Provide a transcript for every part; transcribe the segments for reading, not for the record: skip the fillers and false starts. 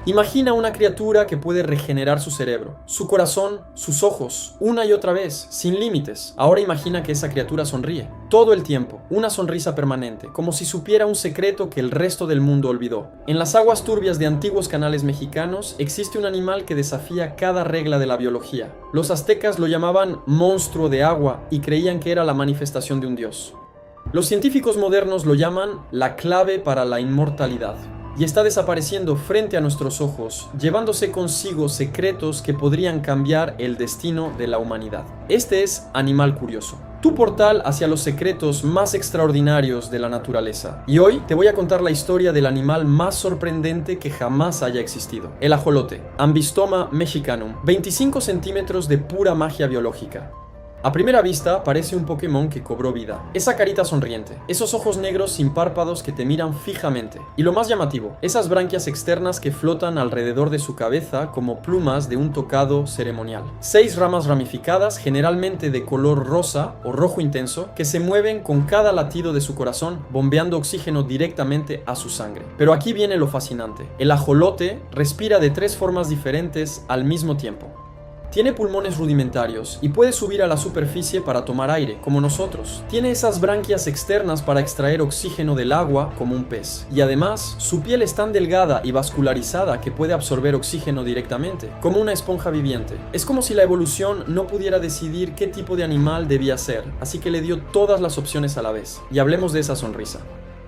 Imagina una criatura que puede regenerar su cerebro, su corazón, sus ojos, una y otra vez, sin límites. Ahora imagina que esa criatura sonríe, todo el tiempo, una sonrisa permanente, como si supiera un secreto que el resto del mundo olvidó. En las aguas turbias de antiguos canales mexicanos existe un animal que desafía cada regla de la biología. Los aztecas lo llamaban monstruo de agua y creían que era la manifestación de un dios. Los científicos modernos lo llaman la clave para la inmortalidad. Y está desapareciendo frente a nuestros ojos, llevándose consigo secretos que podrían cambiar el destino de la humanidad. Este es Animal Curioso, tu portal hacia los secretos más extraordinarios de la naturaleza. Y hoy te voy a contar la historia del animal más sorprendente que jamás haya existido, el ajolote, Ambystoma mexicanum, 25 centímetros de pura magia biológica. A primera vista parece un Pokémon que cobró vida. Esa carita sonriente, esos ojos negros sin párpados que te miran fijamente. Y lo más llamativo, esas branquias externas que flotan alrededor de su cabeza como plumas de un tocado ceremonial. 6 ramas ramificadas, generalmente de color rosa o rojo intenso, que se mueven con cada latido de su corazón, bombeando oxígeno directamente a su sangre. Pero aquí viene lo fascinante. El ajolote respira de 3 formas diferentes al mismo tiempo. Tiene pulmones rudimentarios y puede subir a la superficie para tomar aire, como nosotros. Tiene esas branquias externas para extraer oxígeno del agua como un pez. Y además, su piel es tan delgada y vascularizada que puede absorber oxígeno directamente, como una esponja viviente. Es como si la evolución no pudiera decidir qué tipo de animal debía ser, así que le dio todas las opciones a la vez. Y hablemos de esa sonrisa.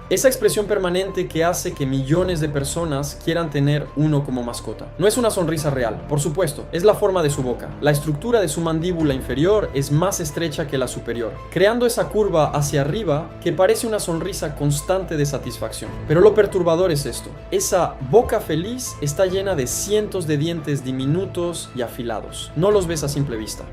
Esa expresión permanente que hace que millones de personas quieran tener uno como mascota. No es una sonrisa real, por supuesto, es la forma de su boca. La estructura de su mandíbula inferior es más estrecha que la superior, creando esa curva hacia arriba que parece una sonrisa constante de satisfacción. Pero lo perturbador es esto: esa boca feliz está llena de cientos de dientes diminutos y afilados. No los ves a simple vista.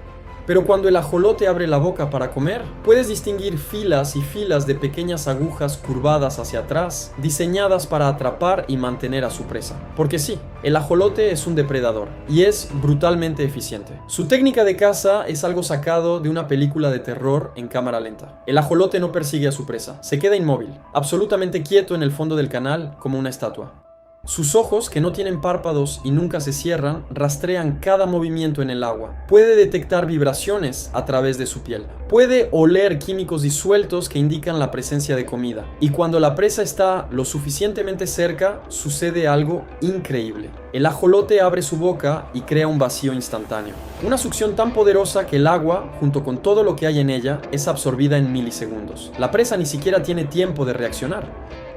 Pero cuando el ajolote abre la boca para comer, puedes distinguir filas y filas de pequeñas agujas curvadas hacia atrás, diseñadas para atrapar y mantener a su presa. Porque sí, el ajolote es un depredador, y es brutalmente eficiente. Su técnica de caza es algo sacado de una película de terror en cámara lenta. El ajolote no persigue a su presa, se queda inmóvil, absolutamente quieto en el fondo del canal como una estatua. Sus ojos, que no tienen párpados y nunca se cierran, rastrean cada movimiento en el agua. Puede detectar vibraciones a través de su piel. Puede oler químicos disueltos que indican la presencia de comida. Y cuando la presa está lo suficientemente cerca, sucede algo increíble. El ajolote abre su boca y crea un vacío instantáneo. Una succión tan poderosa que el agua, junto con todo lo que hay en ella, es absorbida en milisegundos. La presa ni siquiera tiene tiempo de reaccionar.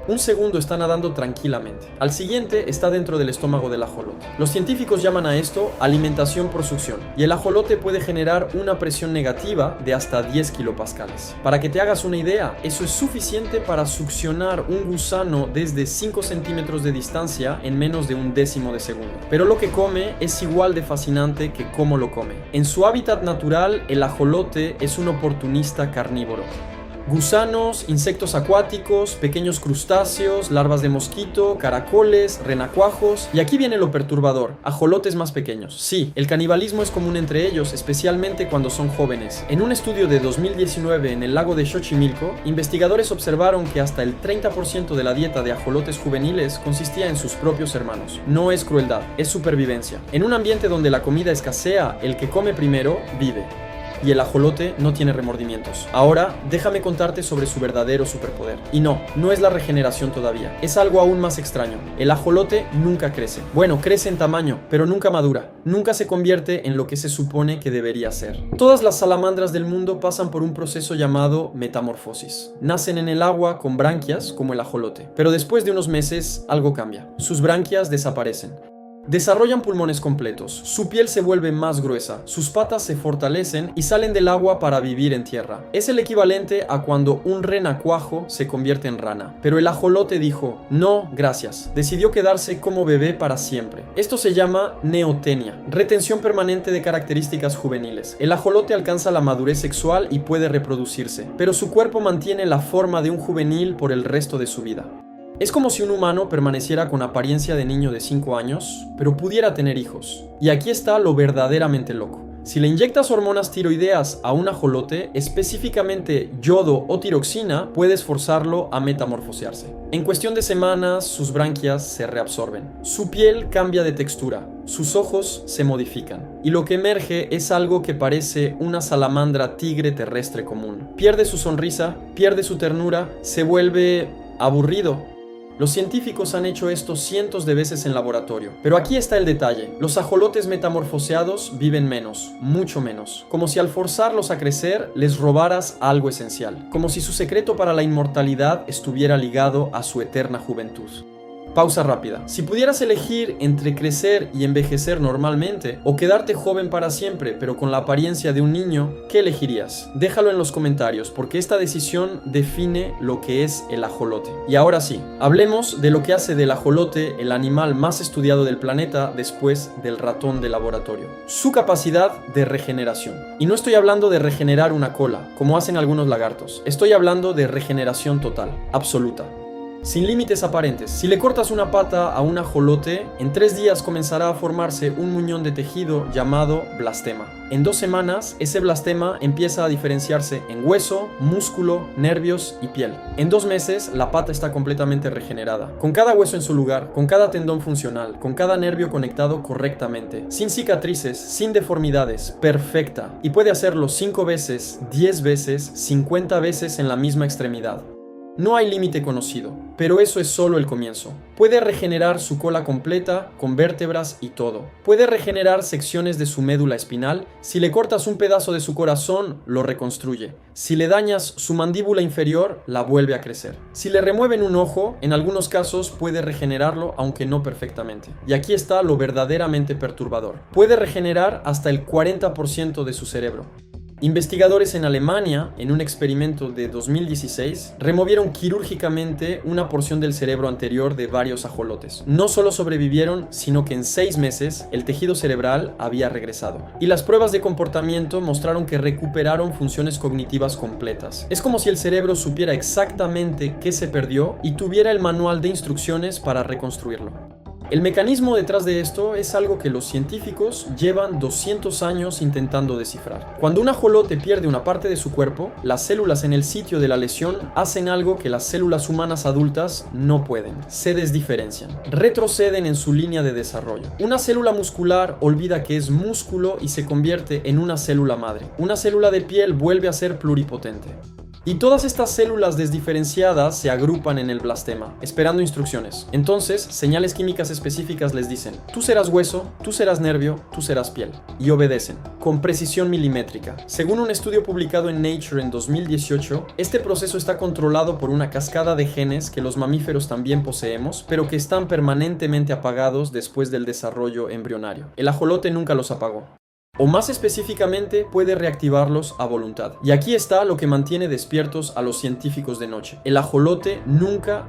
Un segundo está nadando tranquilamente. Al siguiente está dentro del estómago del ajolote. Los científicos llaman a esto alimentación por succión, y el ajolote puede generar una presión negativa de hasta 10 kilopascales. Para que te hagas una idea, eso es suficiente para succionar un gusano desde 5 centímetros de distancia en menos de un décimo de segundo. Pero lo que come es igual de fascinante que cómo lo come. En su hábitat natural, el ajolote es un oportunista carnívoro. Gusanos, insectos acuáticos, pequeños crustáceos, larvas de mosquito, caracoles, renacuajos. Y aquí viene lo perturbador: ajolotes más pequeños. Sí, el canibalismo es común entre ellos, especialmente cuando son jóvenes. En un estudio de 2019 en el lago de Xochimilco, investigadores observaron que hasta el 30% de la dieta de ajolotes juveniles consistía en sus propios hermanos. No es crueldad, es supervivencia. En un ambiente donde la comida escasea, el que come primero vive. Y el ajolote no tiene remordimientos. Ahora, déjame contarte sobre su verdadero superpoder. Y no es la regeneración todavía. Es algo aún más extraño. El ajolote nunca crece. Bueno, crece en tamaño, pero nunca madura. Nunca se convierte en lo que se supone que debería ser. Todas las salamandras del mundo pasan por un proceso llamado metamorfosis. Nacen en el agua con branquias, como el ajolote. Pero después de unos meses, algo cambia. Sus branquias desaparecen. Desarrollan pulmones completos, su piel se vuelve más gruesa, sus patas se fortalecen y salen del agua para vivir en tierra. Es el equivalente a cuando un renacuajo se convierte en rana. Pero el ajolote dijo: no, gracias. Decidió quedarse como bebé para siempre. Esto se llama neotenia, retención permanente de características juveniles. El ajolote alcanza la madurez sexual y puede reproducirse, pero su cuerpo mantiene la forma de un juvenil por el resto de su vida. Es como si un humano permaneciera con apariencia de niño de 5 años, pero pudiera tener hijos. Y aquí está lo verdaderamente loco. Si le inyectas hormonas tiroideas a un ajolote, específicamente yodo o tiroxina, puedes forzarlo a metamorfosearse. En cuestión de semanas, sus branquias se reabsorben. Su piel cambia de textura, sus ojos se modifican, y lo que emerge es algo que parece una salamandra tigre terrestre común. Pierde su sonrisa, pierde su ternura, se vuelve aburrido. Los científicos han hecho esto cientos de veces en laboratorio. Pero aquí está el detalle. Los ajolotes metamorfoseados viven menos, mucho menos. Como si al forzarlos a crecer les robaras algo esencial. Como si su secreto para la inmortalidad estuviera ligado a su eterna juventud. Pausa rápida. Si pudieras elegir entre crecer y envejecer normalmente o quedarte joven para siempre pero con la apariencia de un niño, ¿qué elegirías? Déjalo en los comentarios porque esta decisión define lo que es el ajolote. Y ahora sí, hablemos de lo que hace del ajolote el animal más estudiado del planeta después del ratón de laboratorio. Su capacidad de regeneración. Y no estoy hablando de regenerar una cola, como hacen algunos lagartos. Estoy hablando de regeneración total, absoluta. Sin límites aparentes. Si le cortas una pata a un ajolote, en 3 días comenzará a formarse un muñón de tejido llamado blastema. En 2 semanas, ese blastema empieza a diferenciarse en hueso, músculo, nervios y piel. En 2 meses, la pata está completamente regenerada, con cada hueso en su lugar, con cada tendón funcional, con cada nervio conectado correctamente, sin cicatrices, sin deformidades, perfecta. Y puede hacerlo 5 veces, 10 veces, 50 veces en la misma extremidad. No hay límite conocido, pero eso es solo el comienzo. Puede regenerar su cola completa, con vértebras y todo. Puede regenerar secciones de su médula espinal. Si le cortas un pedazo de su corazón, lo reconstruye. Si le dañas su mandíbula inferior, la vuelve a crecer. Si le remueven un ojo, en algunos casos puede regenerarlo, aunque no perfectamente. Y aquí está lo verdaderamente perturbador. Puede regenerar hasta el 40% de su cerebro. Investigadores en Alemania, en un experimento de 2016, removieron quirúrgicamente una porción del cerebro anterior de varios ajolotes. No solo sobrevivieron, sino que en 6 meses el tejido cerebral había regresado. Y las pruebas de comportamiento mostraron que recuperaron funciones cognitivas completas. Es como si el cerebro supiera exactamente qué se perdió y tuviera el manual de instrucciones para reconstruirlo. El mecanismo detrás de esto es algo que los científicos llevan 200 años intentando descifrar. Cuando un ajolote pierde una parte de su cuerpo, las células en el sitio de la lesión hacen algo que las células humanas adultas no pueden. Se desdiferencian. Retroceden en su línea de desarrollo. Una célula muscular olvida que es músculo y se convierte en una célula madre. Una célula de piel vuelve a ser pluripotente. Y todas estas células desdiferenciadas se agrupan en el blastema, esperando instrucciones. Entonces, señales químicas específicas les dicen: tú serás hueso, tú serás nervio, tú serás piel. Y obedecen, con precisión milimétrica. Según un estudio publicado en Nature en 2018, este proceso está controlado por una cascada de genes que los mamíferos también poseemos, pero que están permanentemente apagados después del desarrollo embrionario. El ajolote nunca los apagó. O más específicamente, puede reactivarlos a voluntad. Y aquí está lo que mantiene despiertos a los científicos de noche. El ajolote nunca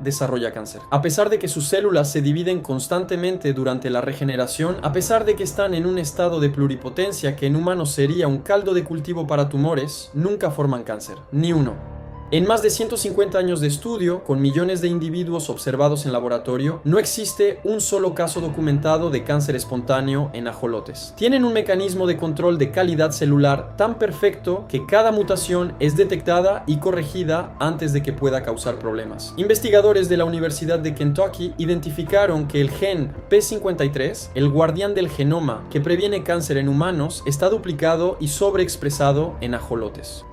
desarrolla cáncer. A pesar de que sus células se dividen constantemente durante la regeneración, a pesar de que están en un estado de pluripotencia que en humanos sería un caldo de cultivo para tumores, nunca forman cáncer. Ni uno. En más de 150 años de estudio, con millones de individuos observados en laboratorio, no existe un solo caso documentado de cáncer espontáneo en ajolotes. Tienen un mecanismo de control de calidad celular tan perfecto que cada mutación es detectada y corregida antes de que pueda causar problemas. Investigadores de la Universidad de Kentucky identificaron que el gen P53, el guardián del genoma que previene cáncer en humanos, está duplicado y sobreexpresado en ajolotes.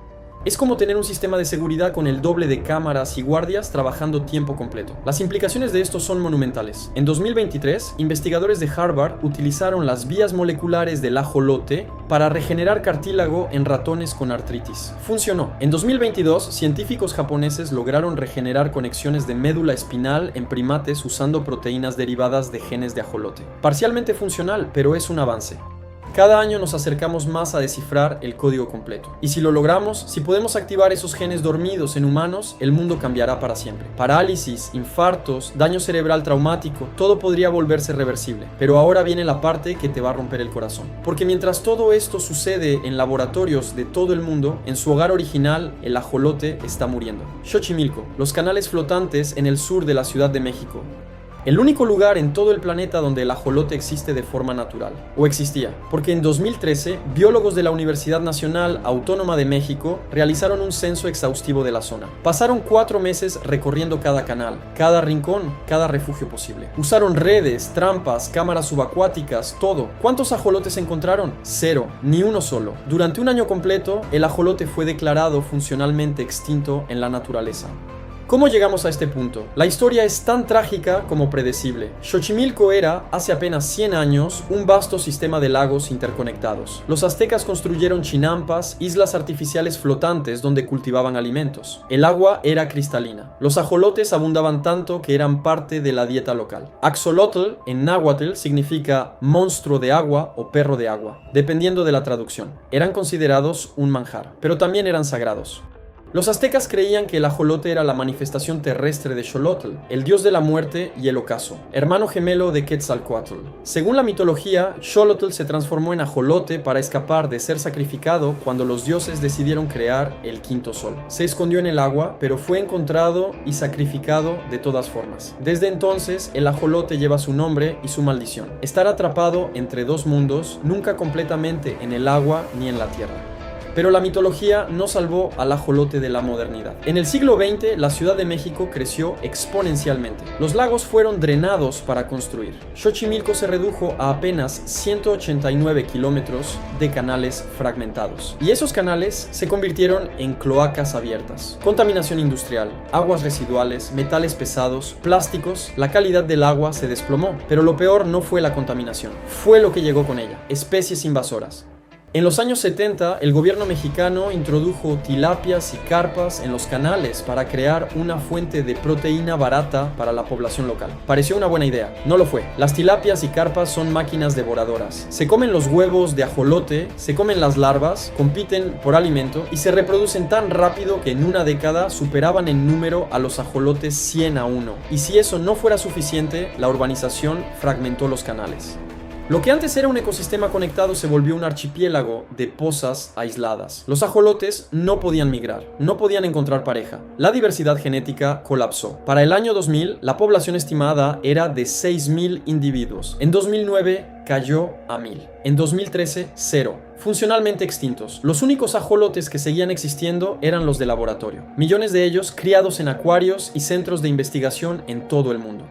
Es como tener un sistema de seguridad con el doble de cámaras y guardias trabajando tiempo completo. Las implicaciones de esto son monumentales. En 2023, investigadores de Harvard utilizaron las vías moleculares del ajolote para regenerar cartílago en ratones con artritis. Funcionó. En 2022, científicos japoneses lograron regenerar conexiones de médula espinal en primates usando proteínas derivadas de genes de ajolote. Parcialmente funcional, pero es un avance. Cada año nos acercamos más a descifrar el código completo. Y si lo logramos, si podemos activar esos genes dormidos en humanos, el mundo cambiará para siempre. Parálisis, infartos, daño cerebral traumático, todo podría volverse reversible. Pero ahora viene la parte que te va a romper el corazón. Porque mientras todo esto sucede en laboratorios de todo el mundo, en su hogar original, el ajolote está muriendo. Xochimilco, los canales flotantes en el sur de la Ciudad de México. El único lugar en todo el planeta donde el ajolote existe de forma natural, o existía, porque en 2013 biólogos de la Universidad Nacional Autónoma de México realizaron un censo exhaustivo de la zona. Pasaron 4 meses recorriendo cada canal, cada rincón, cada refugio posible. Usaron redes, trampas, cámaras subacuáticas, todo. ¿Cuántos ajolotes encontraron? 0, ni uno solo. Durante un año completo, el ajolote fue declarado funcionalmente extinto en la naturaleza. ¿Cómo llegamos a este punto? La historia es tan trágica como predecible. Xochimilco era, hace apenas 100 años, un vasto sistema de lagos interconectados. Los aztecas construyeron chinampas, islas artificiales flotantes donde cultivaban alimentos. El agua era cristalina. Los ajolotes abundaban tanto que eran parte de la dieta local. Axolotl, en náhuatl, significa monstruo de agua o perro de agua, dependiendo de la traducción. Eran considerados un manjar, pero también eran sagrados. Los aztecas creían que el ajolote era la manifestación terrestre de Xolotl, el dios de la muerte y el ocaso, hermano gemelo de Quetzalcóatl. Según la mitología, Xolotl se transformó en ajolote para escapar de ser sacrificado cuando los dioses decidieron crear el quinto sol. Se escondió en el agua, pero fue encontrado y sacrificado de todas formas. Desde entonces, el ajolote lleva su nombre y su maldición: estar atrapado entre dos mundos, nunca completamente en el agua ni en la tierra. Pero la mitología no salvó al ajolote de la modernidad. En el siglo XX, la Ciudad de México creció exponencialmente. Los lagos fueron drenados para construir. Xochimilco se redujo a apenas 189 kilómetros de canales fragmentados. Y esos canales se convirtieron en cloacas abiertas. Contaminación industrial, aguas residuales, metales pesados, plásticos. La calidad del agua se desplomó. Pero lo peor no fue la contaminación. Fue lo que llegó con ella: especies invasoras. En los años 70, el gobierno mexicano introdujo tilapias y carpas en los canales para crear una fuente de proteína barata para la población local. Pareció una buena idea. No lo fue. Las tilapias y carpas son máquinas devoradoras. Se comen los huevos de ajolote, se comen las larvas, compiten por alimento y se reproducen tan rápido que en una década superaban en número a los ajolotes 100 a 1. Y si eso no fuera suficiente, la urbanización fragmentó los canales. Lo que antes era un ecosistema conectado se volvió un archipiélago de pozas aisladas. Los ajolotes no podían migrar, no podían encontrar pareja. La diversidad genética colapsó. Para el año 2000, la población estimada era de 6.000 individuos. En 2009 cayó a 1.000. En 2013, 0. Funcionalmente extintos. Los únicos ajolotes que seguían existiendo eran los de laboratorio. Millones de ellos criados en acuarios y centros de investigación en todo el mundo.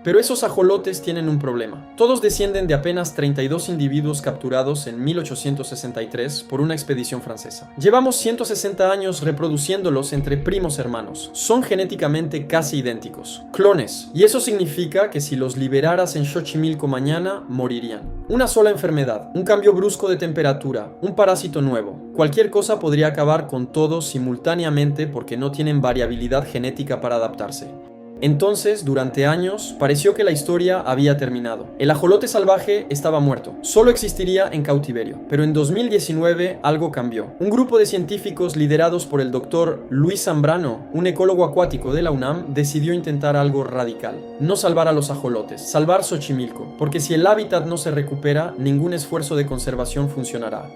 Pero esos ajolotes tienen un problema. Todos descienden de apenas 32 individuos capturados en 1863 por una expedición francesa. Llevamos 160 años reproduciéndolos entre primos hermanos. Son genéticamente casi idénticos. Clones. Y eso significa que si los liberaras en Xochimilco mañana, morirían. Una sola enfermedad, un cambio brusco de temperatura, un parásito nuevo. Cualquier cosa podría acabar con todos simultáneamente porque no tienen variabilidad genética para adaptarse. Entonces, durante años, pareció que la historia había terminado. El ajolote salvaje estaba muerto. Solo existiría en cautiverio. Pero en 2019 algo cambió. Un grupo de científicos liderados por el doctor Luis Zambrano, un ecólogo acuático de la UNAM, decidió intentar algo radical. No salvar a los ajolotes, salvar Xochimilco. Porque si el hábitat no se recupera, ningún esfuerzo de conservación funcionará.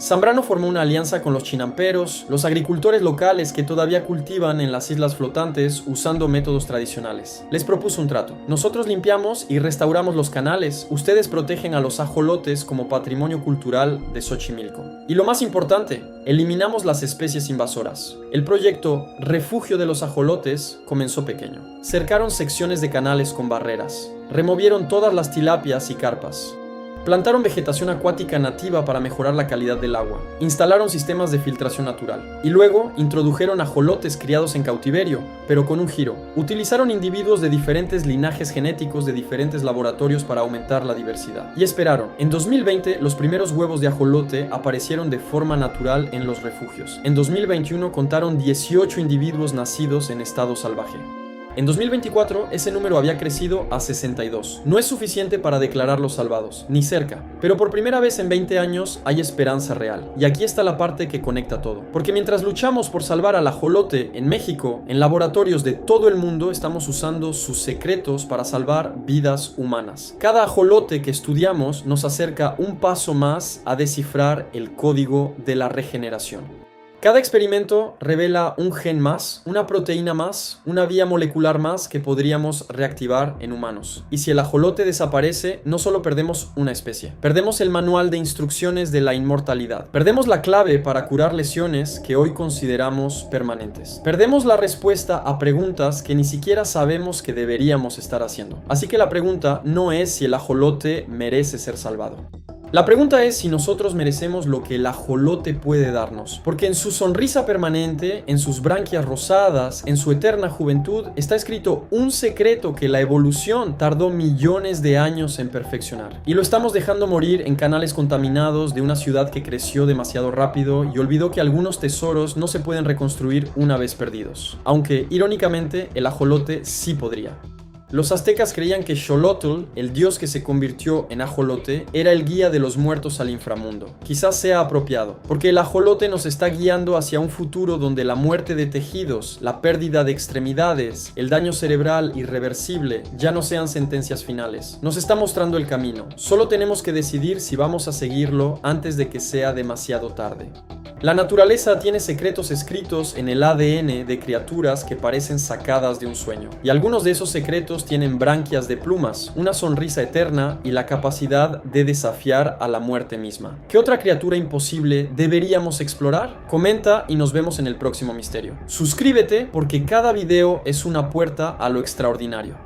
Zambrano formó una alianza con los chinamperos, los agricultores locales que todavía cultivan en las islas flotantes usando métodos tradicionales. Les propuso un trato: nosotros limpiamos y restauramos los canales, ustedes protegen a los ajolotes como patrimonio cultural de Xochimilco. Y lo más importante, eliminamos las especies invasoras. El proyecto Refugio de los Ajolotes comenzó pequeño. Cercaron secciones de canales con barreras, removieron todas las tilapias y carpas. Plantaron vegetación acuática nativa para mejorar la calidad del agua. Instalaron sistemas de filtración natural. Y luego introdujeron ajolotes criados en cautiverio, pero con un giro. Utilizaron individuos de diferentes linajes genéticos de diferentes laboratorios para aumentar la diversidad. Y esperaron. En 2020, los primeros huevos de ajolote aparecieron de forma natural en los refugios. En 2021 contaron 18 individuos nacidos en estado salvaje. En 2024, ese número había crecido a 62. No es suficiente para declararlos salvados, ni cerca. Pero por primera vez en 20 años hay esperanza real. Y aquí está la parte que conecta todo. Porque mientras luchamos por salvar al ajolote en México, en laboratorios de todo el mundo estamos usando sus secretos para salvar vidas humanas. Cada ajolote que estudiamos nos acerca un paso más a descifrar el código de la regeneración. Cada experimento revela un gen más, una proteína más, una vía molecular más que podríamos reactivar en humanos. Y si el ajolote desaparece, no solo perdemos una especie, perdemos el manual de instrucciones de la inmortalidad, perdemos la clave para curar lesiones que hoy consideramos permanentes, perdemos la respuesta a preguntas que ni siquiera sabemos que deberíamos estar haciendo. Así que la pregunta no es si el ajolote merece ser salvado. La pregunta es si nosotros merecemos lo que el ajolote puede darnos, porque en su sonrisa permanente, en sus branquias rosadas, en su eterna juventud, está escrito un secreto que la evolución tardó millones de años en perfeccionar. Y lo estamos dejando morir en canales contaminados de una ciudad que creció demasiado rápido y olvidó que algunos tesoros no se pueden reconstruir una vez perdidos. Aunque, irónicamente, el ajolote sí podría. Los aztecas creían que Xolotl, el dios que se convirtió en ajolote, era el guía de los muertos al inframundo. Quizás sea apropiado, porque el ajolote nos está guiando hacia un futuro donde la muerte de tejidos, la pérdida de extremidades, el daño cerebral irreversible ya no sean sentencias finales. Nos está mostrando el camino. Solo tenemos que decidir si vamos a seguirlo antes de que sea demasiado tarde. La naturaleza tiene secretos escritos en el ADN de criaturas que parecen sacadas de un sueño. Y algunos de esos secretos tienen branquias de plumas, una sonrisa eterna y la capacidad de desafiar a la muerte misma. ¿Qué otra criatura imposible deberíamos explorar? Comenta y nos vemos en el próximo misterio. Suscríbete porque cada video es una puerta a lo extraordinario.